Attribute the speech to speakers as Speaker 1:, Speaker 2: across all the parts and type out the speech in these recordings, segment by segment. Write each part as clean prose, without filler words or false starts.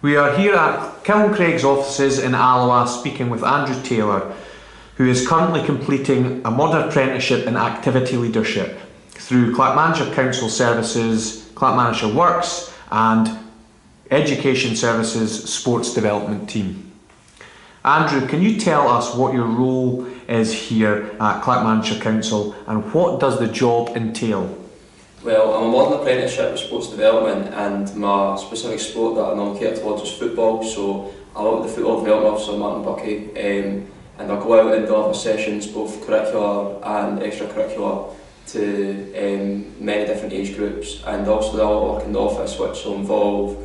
Speaker 1: We are here at Kilncraig's offices in Alloa speaking with Andrew Taylor, who is currently completing a modern apprenticeship in activity leadership through Clackmannanshire Council Services, Clackmannanshire Works and Education Services Sports Development Team. Andrew, can you tell us what your role is here at Clackmannanshire Council and what does the job entail?
Speaker 2: Well, I'm a modern apprenticeship with sports development, and my specific sport that I normally cater towards is football, so I work with the football development officer Martin Bucky, and I go out and deliver sessions, both curricular and extracurricular, to many different age groups, and also the other work in the office which will involve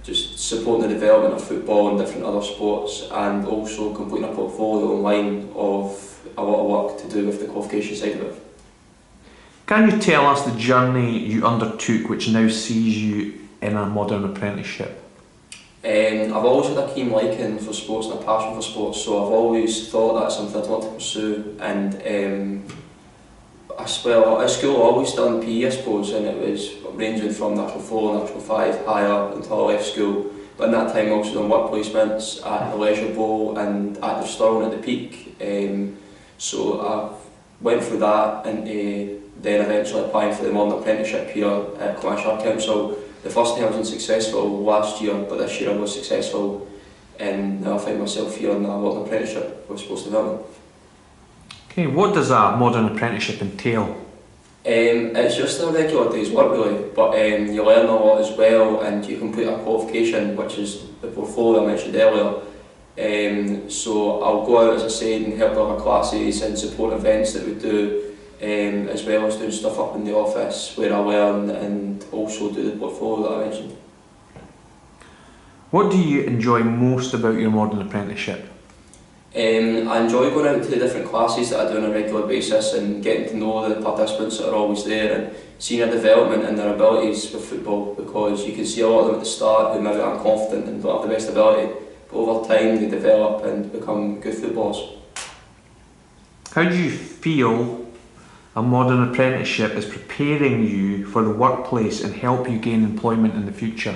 Speaker 2: just supporting the development of football and different other sports, and also completing a portfolio online of a lot of work to do with the qualification side of it.
Speaker 1: Can you tell us the journey you undertook which now sees you in a modern apprenticeship?
Speaker 2: I've always had a keen liking for sports and a passion for sports, so I've always thought that's something I'd want to pursue. And at school I always done PE, I suppose, and it was ranging from natural 4, natural 5, higher until I left school. But in that time I also done work placements at the Leisure Bowl and at the Stirling at the Peak. So I went through that and then eventually applying for the modern apprenticeship here at Clackmannanshire Council. The first time I was unsuccessful last year, but this year I was successful, and now I find myself here in a modern apprenticeship with sports development.
Speaker 1: Okay, what does a modern apprenticeship entail?
Speaker 2: It's just a regular day's work really, but you learn a lot as well, and you complete a qualification, which is the portfolio I mentioned earlier. So I'll go out, as I said, and help other classes and support events that we do, as well as doing stuff up in the office where I learn and also do the portfolio that I mentioned.
Speaker 1: What do you enjoy most about your modern apprenticeship?
Speaker 2: I enjoy going out to the different classes that I do on a regular basis and getting to know the participants that are always there and seeing their development and their abilities with football, because you can see a lot of them at the start who maybe aren't confident and don't have the best ability, but over time they develop and become good footballers.
Speaker 1: How do you feel a modern apprenticeship is preparing you for the workplace and help you gain employment in the future?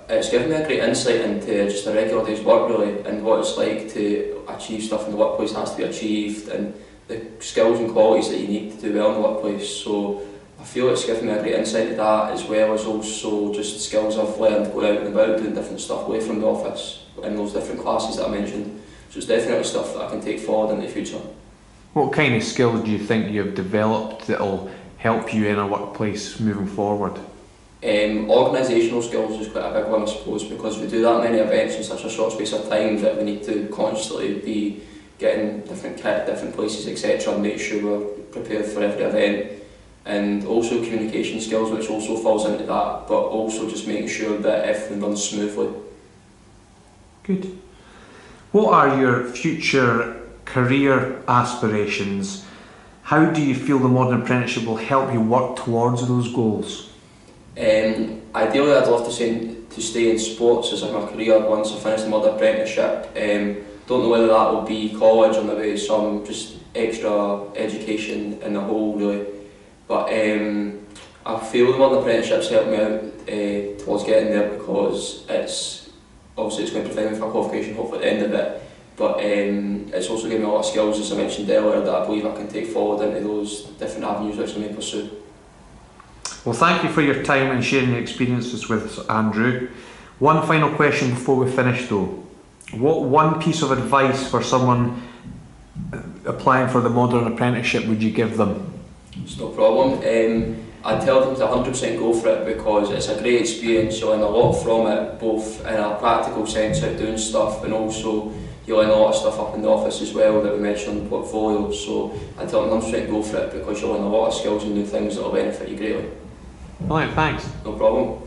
Speaker 2: It's given me a great insight into just a regular day's work really, and what it's like to achieve stuff in the workplace has to be achieved, and the skills and qualities that you need to do well in the workplace. So I feel it's given me a great insight to that, as well as also just skills I've learned going out and about doing different stuff away from the office in those different classes that I mentioned. So it's definitely stuff that I can take forward in the future.
Speaker 1: What kind of skills do you think you've developed that will help you in a workplace moving forward?
Speaker 2: Organisational skills is quite a big one, I suppose, because we do that many events in such a short space of time that we need to constantly be getting different kit, different places, etc., and make sure we're prepared for every event. And also communication skills, which also falls into that, but also just making sure that everything runs smoothly.
Speaker 1: Good. What are your future career aspirations? How do you feel the modern apprenticeship will help you work towards those goals?
Speaker 2: Ideally I'd love to stay in sports as my career once I finish the modern apprenticeship. Don't know whether that will be college or maybe some just extra education in the whole really, but I feel the modern apprenticeship's helped me out towards getting there, because it's going to provide me for a qualification hopefully at the end of it, but it's also given me a lot of skills, as I mentioned earlier, that I believe I can take forward into those different avenues which I may pursue.
Speaker 1: Well, thank you for your time and sharing your experiences with us, Andrew. One final question before we finish though. What one piece of advice for someone applying for the modern apprenticeship would you give them?
Speaker 2: It's no problem. I'd tell them to 100% go for it, because it's a great experience. You learn a lot from it, both in a practical sense out doing stuff, and also you learn a lot of stuff up in the office as well that we mentioned in the portfolio. So I'd tell them 100% go for it, because you'll learn a lot of skills and new things that will benefit you greatly.
Speaker 1: Brilliant, thanks.
Speaker 2: No problem.